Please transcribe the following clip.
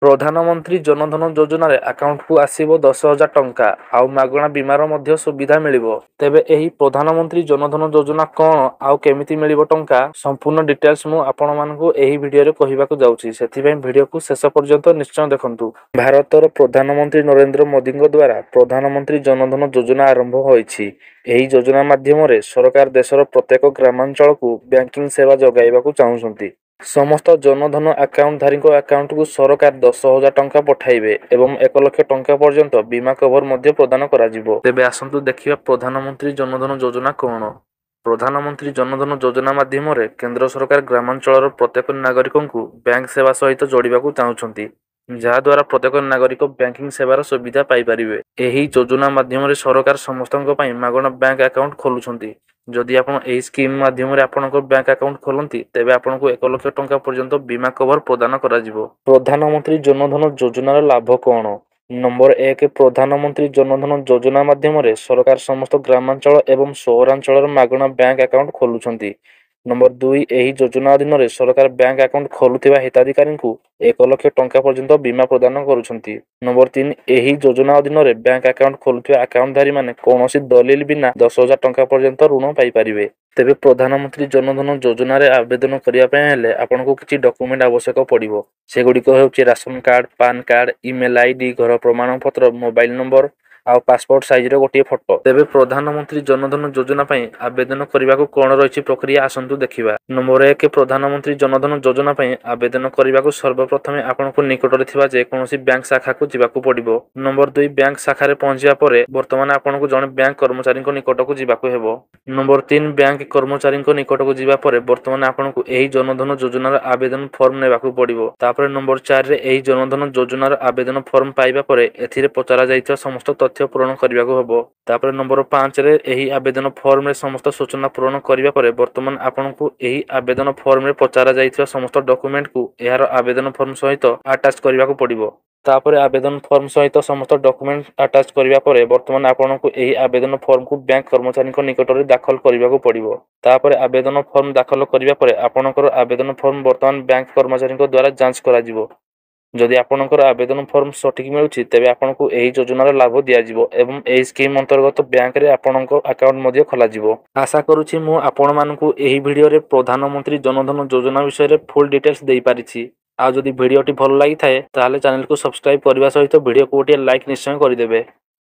ପ୍ରଧାନମନ୍ତ୍ରୀ ଜନଧନ ଯୋଜନାରେ ଆକାଉଣ୍ଟକୁ ଆସିବ 10,000 ଟଙ୍କା ଆଉ ମାଗଣା ବୀମାର ମଧ୍ୟ ସୁବିଧା ମିଳିବ। ତେବେ ଏହି ପ୍ରଧାନମନ୍ତ୍ରୀ ଜନଧନ ଯୋଜନା କ'ଣ ଆଉ କେମିତି ମିଳିବ ଟଙ୍କା, ସମ୍ପୂର୍ଣ୍ଣ ଡିଟେଲ୍ସ ମୁଁ ଆପଣମାନଙ୍କୁ ଏହି ଭିଡ଼ିଓରେ କହିବାକୁ ଯାଉଛି। ସେଥିପାଇଁ ଭିଡ଼ିଓକୁ ଶେଷ ପର୍ଯ୍ୟନ୍ତ ନିଶ୍ଚୟ ଦେଖନ୍ତୁ। ଭାରତର ପ୍ରଧାନମନ୍ତ୍ରୀ ନରେନ୍ଦ୍ର ମୋଦିଙ୍କ ଦ୍ୱାରା ପ୍ରଧାନମନ୍ତ୍ରୀ ଜନଧନ ଯୋଜନା ଆରମ୍ଭ ହୋଇଛି। ଏହି ଯୋଜନା ମାଧ୍ୟମରେ ସରକାର ଦେଶର ପ୍ରତ୍ୟେକ ଗ୍ରାମାଞ୍ଚଳକୁ ବ୍ୟାଙ୍କିଂ ସେବା ଯୋଗାଇବାକୁ ଚାହୁଁଛନ୍ତି। ସମସ୍ତ ଜନଧନ ଆକାଉଣ୍ଟଧାରୀଙ୍କ ଆକାଉଣ୍ଟକୁ ସରକାର 10,000 ଟଙ୍କା ପଠାଇବେ ଏବଂ 1 ଲକ୍ଷ ଟଙ୍କା ପର୍ଯ୍ୟନ୍ତ ବୀମା କଭର ମଧ୍ୟ ପ୍ରଦାନ କରାଯିବ। ତେବେ ଆସନ୍ତୁ ଦେଖିବା ପ୍ରଧାନମନ୍ତ୍ରୀ ଜନଧନ ଯୋଜନା କ'ଣ। ପ୍ରଧାନମନ୍ତ୍ରୀ ଜନଧନ ଯୋଜନା ମାଧ୍ୟମରେ କେନ୍ଦ୍ର ସରକାର ଗ୍ରାମାଞ୍ଚଳର ପ୍ରତ୍ୟେକ ନାଗରିକଙ୍କୁ ବ୍ୟାଙ୍କ ସେବା ସହିତ ଯୋଡ଼ିବାକୁ ଚାହୁଁଛନ୍ତି, ଯାହାଦ୍ୱାରା ପ୍ରତ୍ୟେକ ନାଗରିକ ବ୍ୟାଙ୍କିଂ ସେବାର ସୁବିଧା ପାଇପାରିବେ। ଏହି ଯୋଜନା ମାଧ୍ୟମରେ ସରକାର ସମସ୍ତଙ୍କ ପାଇଁ ମାଗଣା ବ୍ୟାଙ୍କ ଆକାଉଣ୍ଟ ଖୋଲୁଛନ୍ତି। ଯଦି ଆପଣ ଏହି ସ୍କିମ୍ ମାଧ୍ୟମରେ ଆପଣଙ୍କ ବ୍ୟାଙ୍କ ଆକାଉଣ୍ଟ ଖୋଲନ୍ତି, ତେବେ ଆପଣଙ୍କୁ 1 ଲକ୍ଷ ଟଙ୍କା ପର୍ଯ୍ୟନ୍ତ ବୀମା କଭର ପ୍ରଦାନ କରାଯିବ। ପ୍ରଧାନମନ୍ତ୍ରୀ ଜନଧନ ଯୋଜନାର ଲାଭ କ'ଣ? ନମ୍ବର 1, ପ୍ରଧାନମନ୍ତ୍ରୀ ଜନଧନ ଯୋଜନା ମାଧ୍ୟମରେ ସରକାର ସମସ୍ତ ଗ୍ରାମାଞ୍ଚଳ ଏବଂ ସହରାଞ୍ଚଳର ମାଗଣା ବ୍ୟାଙ୍କ ଆକାଉଣ୍ଟ ଖୋଲୁଛନ୍ତି। ନମ୍ବର 2, ଏହି ଯୋଜନା ଅଧୀନରେ ସରକାର ବ୍ୟାଙ୍କ ଆକାଉଣ୍ଟ ଖୋଲୁଥିବା ହିତାଧିକାରୀଙ୍କୁ 1 ଲକ୍ଷ ଟଙ୍କା ପର୍ଯ୍ୟନ୍ତ ବୀମା ପ୍ରଦାନ କରୁଛନ୍ତି। ନମ୍ବର 3, ଏହି ଯୋଜନା ଅଧୀନରେ ବ୍ୟାଙ୍କ ଆକାଉଣ୍ଟ ଖୋଲୁଥିବା ଆକାଉଣ୍ଟଧାରୀମାନେ କୌଣସି ଦଲିଲ ବିନା 10,000 ଟଙ୍କା ପର୍ଯ୍ୟନ୍ତ ଋଣ ପାଇପାରିବେ। ତେବେ ପ୍ରଧାନମନ୍ତ୍ରୀ ଜନଧନ ଯୋଜନାରେ ଆବେଦନ କରିବା ପାଇଁ ହେଲେ ଆପଣଙ୍କୁ କିଛି ଡକୁମେଣ୍ଟ ଆବଶ୍ୟକ ପଡ଼ିବ। ସେଗୁଡ଼ିକ ହେଉଛି ration card, PAN card, email ID, ଘର ପ୍ରମାଣପତ୍ର, ମୋବାଇଲ ନମ୍ବର ଆଉ ପାସପୋର୍ଟ ସାଇଜର ଗୋଟିଏ ଫଟୋ। ତେବେ ପ୍ରଧାନମନ୍ତ୍ରୀ ଜନଧନ ଯୋଜନା ପାଇଁ ଆବେଦନ କରିବାକୁ କ'ଣ ରହିଛି ପ୍ରକ୍ରିୟା, ଆସନ୍ତୁ ଦେଖିବା। ନମ୍ବର 1, ପ୍ରଧାନମନ୍ତ୍ରୀ ଜନଧନ ଯୋଜନା ପାଇଁ ଆବେଦନ କରିବାକୁ ସର୍ବପ୍ରଥମେ ଆପଣଙ୍କୁ ନିକଟରେ ଥିବା ଯେକୌଣସି ବ୍ୟାଙ୍କ ଶାଖାକୁ ଯିବାକୁ ପଡ଼ିବ। ନମ୍ବର 2, ବ୍ୟାଙ୍କ ଶାଖାରେ ପହଞ୍ଚିବା ପରେ ବର୍ତ୍ତମାନ ଆପଣଙ୍କୁ ଜଣେ ବ୍ୟାଙ୍କ କର୍ମଚାରୀଙ୍କ ନିକଟକୁ ଯିବାକୁ ହେବ। ନମ୍ବର 3, ବ୍ୟାଙ୍କ କର୍ମଚାରୀଙ୍କ ନିକଟକୁ ଯିବା ପରେ ବର୍ତ୍ତମାନ ଆପଣଙ୍କୁ ଏହି ଜନଧନ ଯୋଜନାର ଆବେଦନ ଫର୍ମ ନେବାକୁ ପଡ଼ିବ। ତାପରେ ନମ୍ବର 4ରେ ଏହି ଜନଧନ ଯୋଜନାର ଆବେଦନ ଫର୍ମ ପାଇବା ପରେ ଏଥିରେ ପଚରାଯାଇଥିବା ସମସ୍ତ ତଥ୍ୟ ପୂରଣ କରିବାକୁ ହେବ। ତାପରେ ନମ୍ବର 5ରେ ଏହି ଆବେଦନ ଫର୍ମରେ ସମସ୍ତ ସୂଚନା ପୂରଣ କରିବା ପରେ ବର୍ତ୍ତମାନ ଆପଣଙ୍କୁ ଏହି ଆବେଦନ ଫର୍ମରେ ପଚରାଯାଇଥିବା ସମସ୍ତ ଡକୁମେଣ୍ଟକୁ ଏହାର ଆବେଦନ ଫର୍ମ ସହିତ ଆଟାଚ କରିବାକୁ ପଡ଼ିବ। ତାପରେ ଆବେଦନ ଫର୍ମ ସହିତ ସମସ୍ତ ଡକୁମେଣ୍ଟ ଆଟାଚ କରିବା ପରେ ବର୍ତ୍ତମାନ ଆପଣଙ୍କୁ ଏହି ଆବେଦନ ଫର୍ମକୁ ବ୍ୟାଙ୍କ କର୍ମଚାରୀଙ୍କ ନିକଟରେ ଦାଖଲ କରିବାକୁ ପଡ଼ିବ। ତାପରେ ଆବେଦନ ଫର୍ମ ଦାଖଲ କରିବା ପରେ ଆପଣଙ୍କର ଆବେଦନ ଫର୍ମ ବର୍ତ୍ତମାନ ବ୍ୟାଙ୍କ କର୍ମଚାରୀଙ୍କ ଦ୍ୱାରା ଯାଞ୍ଚ କରାଯିବ। ଯଦି ଆପଣଙ୍କର ଆବେଦନ ଫର୍ମ ସଠିକ୍ ମିଳୁଛି, ତେବେ ଆପଣଙ୍କୁ ଏହି ଯୋଜନାର ଲାଭ ଦିଆଯିବ ଏବଂ ଏହି ସ୍କିମ୍ ଅନ୍ତର୍ଗତ ବ୍ୟାଙ୍କରେ ଆପଣଙ୍କ ଆକାଉଣ୍ଟ ମଧ୍ୟ ଖୋଲାଯିବ। ଆଶା କରୁଛି ମୁଁ ଆପଣମାନଙ୍କୁ ଏହି ଭିଡ଼ିଓରେ ପ୍ରଧାନମନ୍ତ୍ରୀ ଜନଧନ ଯୋଜନା ବିଷୟରେ ଫୁଲ୍ ଡିଟେଲ୍ସ ଦେଇପାରିଛି। ଆଉ ଯଦି ଭିଡ଼ିଓଟି ଭଲ ଲାଗିଥାଏ, ତାହେଲେ ଚ୍ୟାନେଲକୁ ସବସ୍କ୍ରାଇବ୍ କରିବା ସହିତ ଭିଡ଼ିଓକୁ ଗୋଟିଏ ଲାଇକ୍ ନିଶ୍ଚୟ କରିଦେବେ।